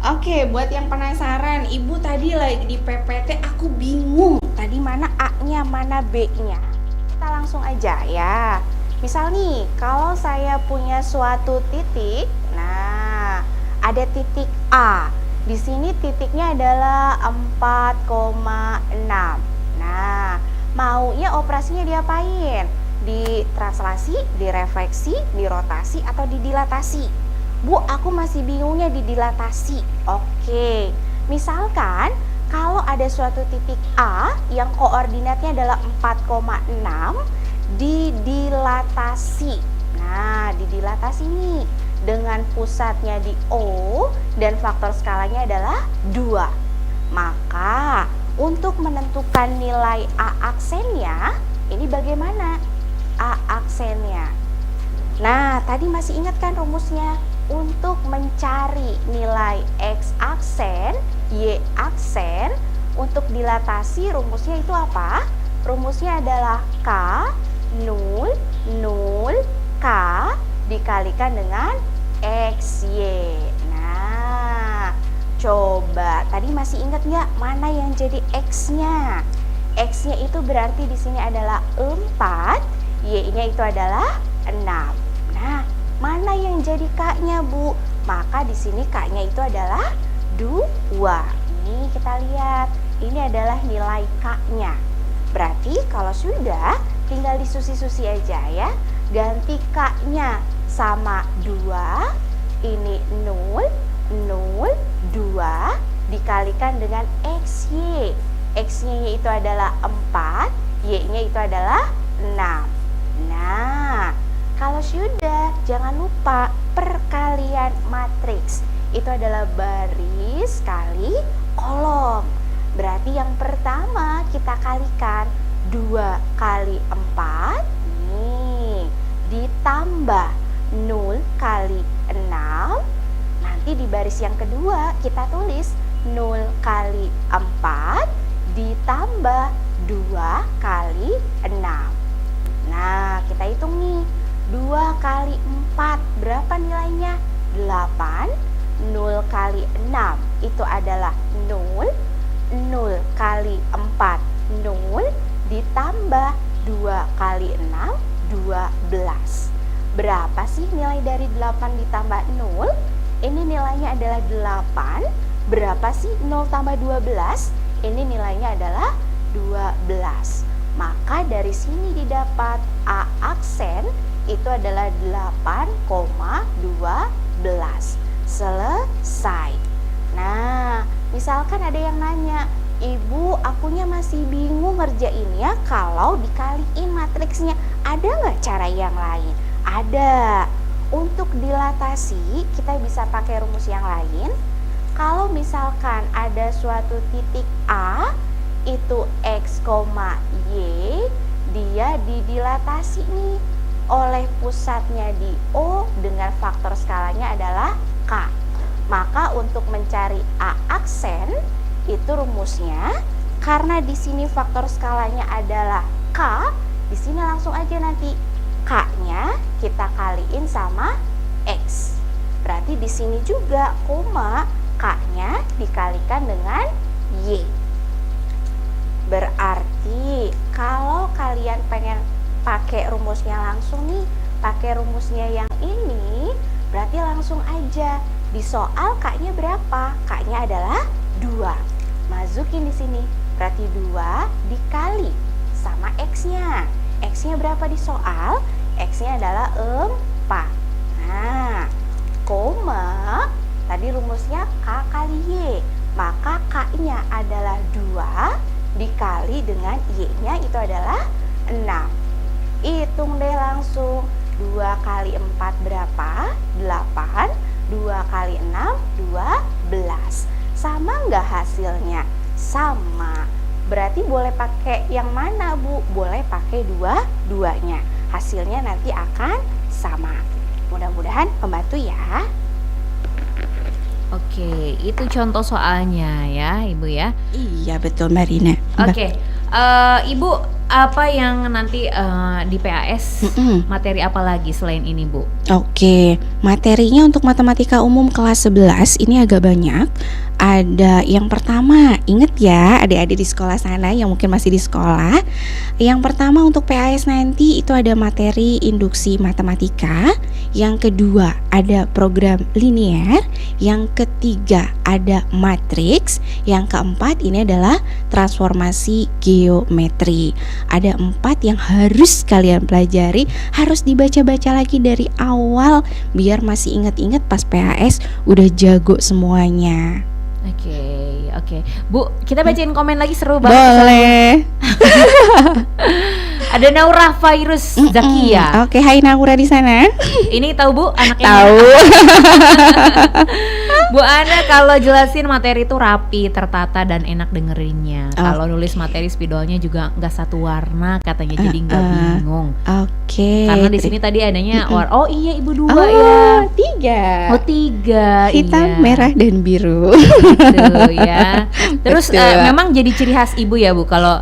Speaker 5: Oke, buat yang penasaran, Ibu tadi lagi di PPT aku bingung. Tadi mana A-nya, mana B-nya. Kita langsung aja ya. Misal nih, kalau saya punya suatu titik, nah, ada titik A. Di sini titiknya adalah 4,6. Nah, maunya operasinya diapain? Ditranslasi, direfleksi, dirotasi, atau didilatasi? Bu, aku masih bingungnya di dilatasi. Oke, misalkan kalau ada suatu titik A yang koordinatnya adalah 4,6, didilatasi. Nah, didilatasi nih dengan pusatnya di O dan faktor skalanya adalah 2. Maka untuk menentukan nilai A aksennya, ini bagaimana? A aksennya. Nah, tadi masih ingat kan rumusnya? Untuk mencari nilai X aksen, Y aksen, untuk dilatasi rumusnya itu apa? Rumusnya adalah K 0 0 K dikalikan dengan XY. Nah, coba tadi masih ingat nggak mana yang jadi X-nya? X-nya itu berarti di sini adalah 4, Y-nya itu adalah 6. Nah, mana yang jadi K-nya, Bu? Maka di sini K-nya itu adalah 2. Nih kita lihat, ini adalah nilai K-nya. Berarti kalau sudah, tinggal disusi-susi aja ya. Ganti K-nya sama 2, ini 0, 0, 2 dikalikan dengan XY. X-nya itu adalah 4, Y-nya itu adalah 6. Nah, kalau sudah, jangan lupa perkalian matriks. Itu adalah baris kali kolom. Berarti yang pertama kita kalikan 2 kali 4 nih, ditambah 0 kali 6. Nanti di baris yang kedua kita tulis 0 kali 4 ditambah 2 kali 6. Nah, kita hitung nih, 2 kali 4 berapa nilainya? 8. 0 kali 6 itu adalah 0. 0 kali 4 0 ditambah 2 kali 6 12. Berapa sih nilai dari 8 ditambah 0? Ini nilainya adalah 8. Berapa sih 0 tambah 12? Ini nilainya adalah 12. Maka dari sini didapat A aksen itu adalah 8,12. Selesai. Nah, misalkan ada yang nanya, Ibu, akunya masih bingung ngerjainnya kalau dikaliin matriksnya. Ada nggak cara yang lain? Ada. Untuk dilatasi, kita bisa pakai rumus yang lain. Kalau misalkan ada suatu titik A, itu X, Y, dia didilatasi nih oleh pusatnya di O dengan faktor skalanya adalah K. Maka untuk mencari A aksen, itu rumusnya, karena di sini faktor skalanya adalah K, di sini langsung aja nanti K-nya kita kaliin sama X. Berarti di sini juga koma, K-nya dikalikan dengan Y. Berarti kalau kalian pengen pakai rumusnya langsung nih, pakai rumusnya yang ini, berarti langsung aja di soal K-nya berapa? K-nya adalah 2. Masukin di sini. Berarti 2 dikali sama X-nya. X-nya berapa di soal? X-nya adalah 4. Nah, koma, tadi rumusnya K kali Y. Maka K-nya adalah 2 dikali dengan Y-nya itu adalah 6. Hitung deh langsung. 2 kali 4 berapa? 8. 2 kali 6, 12. Sama nggak hasilnya? Sama. Berarti boleh pakai yang mana, Bu? Boleh pakai dua-duanya. Hasilnya nanti akan sama. Mudah-mudahan membantu ya.
Speaker 1: Oke, itu contoh soalnya ya, Ibu ya.
Speaker 5: Iya, betul Marina.
Speaker 1: Oke, Ibu, apa yang nanti di PAS materi apa lagi selain ini, Bu?
Speaker 5: Oke, materinya untuk matematika umum kelas 11 ini agak banyak. Ada yang pertama, inget ya adik-adik di sekolah sana yang mungkin masih di sekolah. Yang pertama untuk PAS nanti itu ada materi induksi matematika. Yang kedua ada program linier. Yang ketiga ada matriks. Yang keempat ini adalah transformasi geometri. Ada 4 yang harus kalian pelajari, harus dibaca-baca lagi dari awal biar masih inget-inget pas PAS udah jago semuanya.
Speaker 1: Oke. Bu, kita bacain komen lagi, seru banget.
Speaker 5: Boleh.
Speaker 1: Ada Naura Virus Zakia.
Speaker 5: Oke, hai Naura di sana.
Speaker 1: Ini tahu Bu anaknya?
Speaker 5: Tahu.
Speaker 1: Bu Ana kalau jelasin materi itu rapi, tertata dan enak dengerinnya. Kalau nulis materi spidolnya juga nggak satu warna katanya, jadi nggak bingung.
Speaker 5: Oke.
Speaker 1: Karena di sini tadi adanya oh iya Ibu 2 ya.
Speaker 5: 3.
Speaker 1: Oh 3.
Speaker 5: Hitam,
Speaker 1: iya.
Speaker 5: merah dan biru.
Speaker 1: Gitu ya. Terus
Speaker 5: Betul.
Speaker 1: memang jadi ciri khas Ibu ya Bu kalau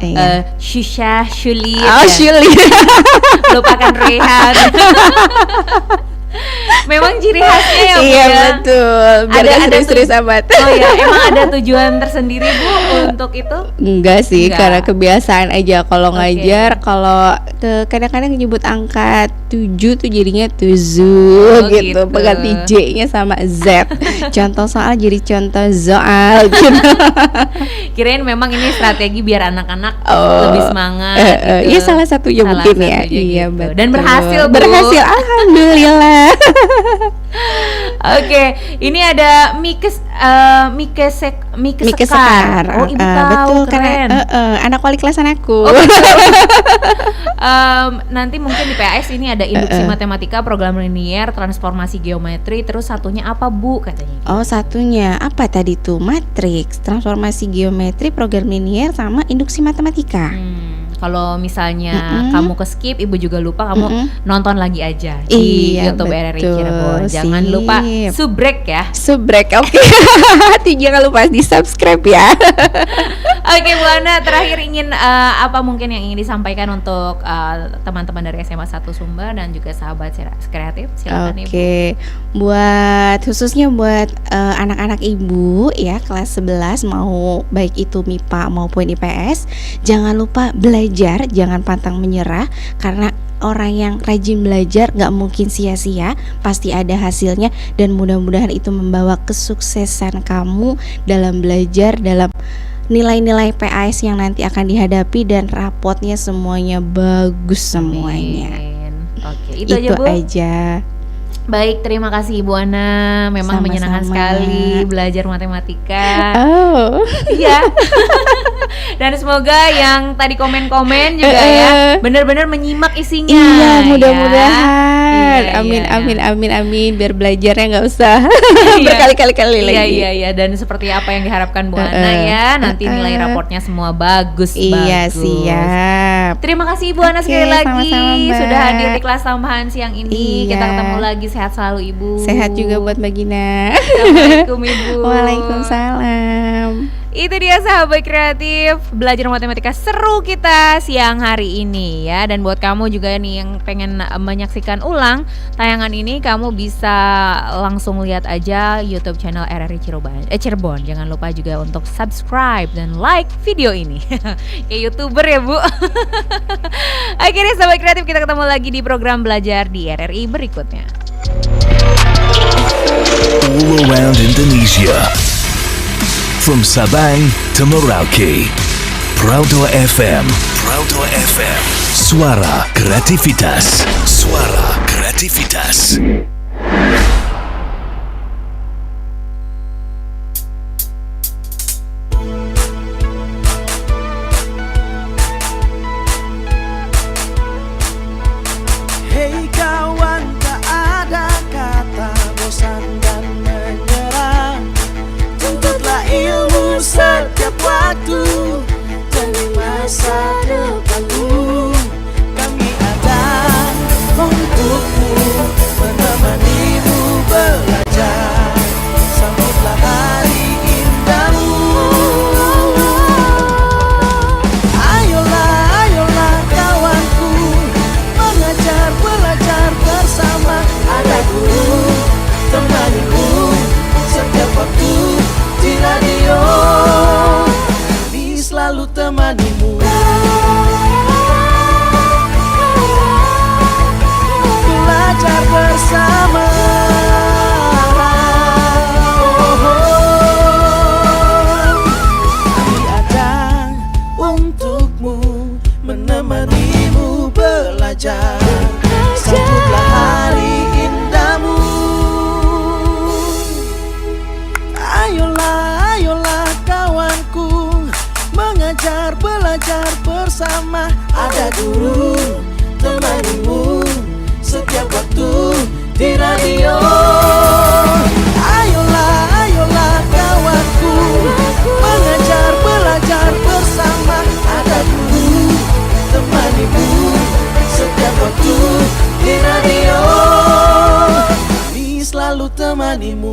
Speaker 1: Syusha, Syuli,
Speaker 5: Syuli.
Speaker 1: lupakan Rehan. Memang ciri khasnya ya Bu
Speaker 5: Iya
Speaker 1: ya.
Speaker 5: betul. Biar
Speaker 1: Ada
Speaker 5: serius-serius amat.
Speaker 1: Oh ya, emang ada tujuan tersendiri Bu untuk itu?
Speaker 5: Enggak sih,
Speaker 1: Enggak.
Speaker 5: karena kebiasaan aja kalau
Speaker 1: Oke.
Speaker 5: ngajar. Kalau kadang-kadang nyebut angka 7 tuh jadinya 7 gitu.
Speaker 1: gitu.
Speaker 5: Pengganti J-nya sama Z. Contoh soal jadi contoh zoal gitu.
Speaker 1: Kirain memang ini strategi biar anak-anak lebih semangat gitu.
Speaker 5: Iya salah satunya
Speaker 1: Salah
Speaker 5: mungkin ya.
Speaker 1: satunya
Speaker 5: Iya
Speaker 1: gitu.
Speaker 5: betul.
Speaker 1: Dan berhasil Bu.
Speaker 5: Berhasil, alhamdulillah.
Speaker 1: Oke, ini ada Mike Sekar. Oh, Ibu tahu,
Speaker 5: betul
Speaker 1: keren.
Speaker 5: karena anak wali kelas anakku.
Speaker 1: Nanti mungkin di PAS ini ada induksi matematika, program linier, transformasi geometri, terus satunya apa Bu katanya?
Speaker 5: Oh, satunya apa tadi tuh? Matriks, transformasi geometri, program linier sama induksi matematika.
Speaker 1: kalau misalnya
Speaker 5: Mm-mm.
Speaker 1: kamu ke skip, ibu juga lupa, kamu nonton lagi aja
Speaker 5: Iya,
Speaker 1: di YouTube RRI
Speaker 5: betul,
Speaker 1: Cirebon. Jangan
Speaker 5: sip.
Speaker 1: lupa subrek ya.
Speaker 5: Subrek, oke. Jangan lupa di subscribe ya.
Speaker 1: Oke Bu Ana, terakhir ingin apa mungkin yang ingin disampaikan untuk teman-teman dari SMA 1 Sumber dan juga sahabat kreatif? Silakan Ibu.
Speaker 5: Oke, khususnya buat anak-anak ibu ya kelas 11 mau baik itu MIPA maupun IPS, jangan lupa belajar, jangan pantang menyerah karena orang yang rajin belajar gak mungkin sia-sia, pasti ada hasilnya dan mudah-mudahan itu membawa kesuksesan kamu dalam belajar, dalam nilai-nilai PAS yang nanti akan dihadapi dan rapotnya semuanya bagus semuanya.
Speaker 1: Amin. Oke, itu aja Bu.
Speaker 5: aja.
Speaker 1: Baik, terima kasih Ibu Ana. Memang
Speaker 5: Sama-sama.
Speaker 1: menyenangkan sekali belajar matematika.
Speaker 5: Oh.
Speaker 1: Iya. Dan semoga yang tadi komen-komen juga ya benar-benar menyimak isinya.
Speaker 5: Iya,
Speaker 1: ya.
Speaker 5: mudah-mudahan.
Speaker 1: Iya,
Speaker 5: Amin,
Speaker 1: iya.
Speaker 5: amin, amin, amin. Biar belajarnya nggak usah
Speaker 1: Iya.
Speaker 5: berkali-kali
Speaker 1: Iya,
Speaker 5: lagi.
Speaker 1: iya. Dan seperti apa yang diharapkan Bu Ana ya, nanti nilai raportnya semua bagus.
Speaker 5: Iya,
Speaker 1: bagus.
Speaker 5: siap.
Speaker 1: Terima kasih Ibu Ana
Speaker 5: Oke,
Speaker 1: sekali lagi
Speaker 5: sama-sama, Mbak.
Speaker 1: sudah hadir di kelas tambahan siang ini.
Speaker 5: Iya.
Speaker 1: Kita ketemu lagi, sehat selalu Ibu.
Speaker 5: Sehat juga buat Mbak Gina.
Speaker 1: Assalamualaikum Ibu.
Speaker 5: Waalaikumsalam.
Speaker 1: Itu dia sahabat kreatif, belajar matematika seru kita siang hari ini ya. Dan buat kamu juga nih yang pengen menyaksikan ulang tayangan ini, kamu bisa langsung lihat aja YouTube channel RRI Cirebon. Jangan lupa juga untuk subscribe dan like video ini. Kayak YouTuber ya Bu. Akhirnya sahabat kreatif, kita ketemu lagi di program belajar di RRI berikutnya.
Speaker 7: All around Indonesia. From Sabang to Merauke. Proudly FM. Proudly FM. Suara kreativitas. Suara kreativitas.
Speaker 3: Hei kawan, tak ada kata bosan dan menyerah. Tuntutlah ilmu setiap waktu demi masa depanmu. Kami ada untukmu, menemanimu belajar. Sambutlah hari indahmu. Ayolah, ayolah kawanku, mengajar, belajar bersama. Ada guru temanimu setiap waktu di radio. Kami selalu temanimu. Belajar bersama. Kami ada untukmu, menemanimu belajar. Sambutlah hari indahmu. Ayolah, ayolah kawanku, mengajar, belajar bersama. Ada guru temanimu setiap waktu di radio. Ayolah, ayolah kawanku, mengajar, belajar bersama. Ada guru temanimu setiap waktu di radio. Kami selalu temanimu.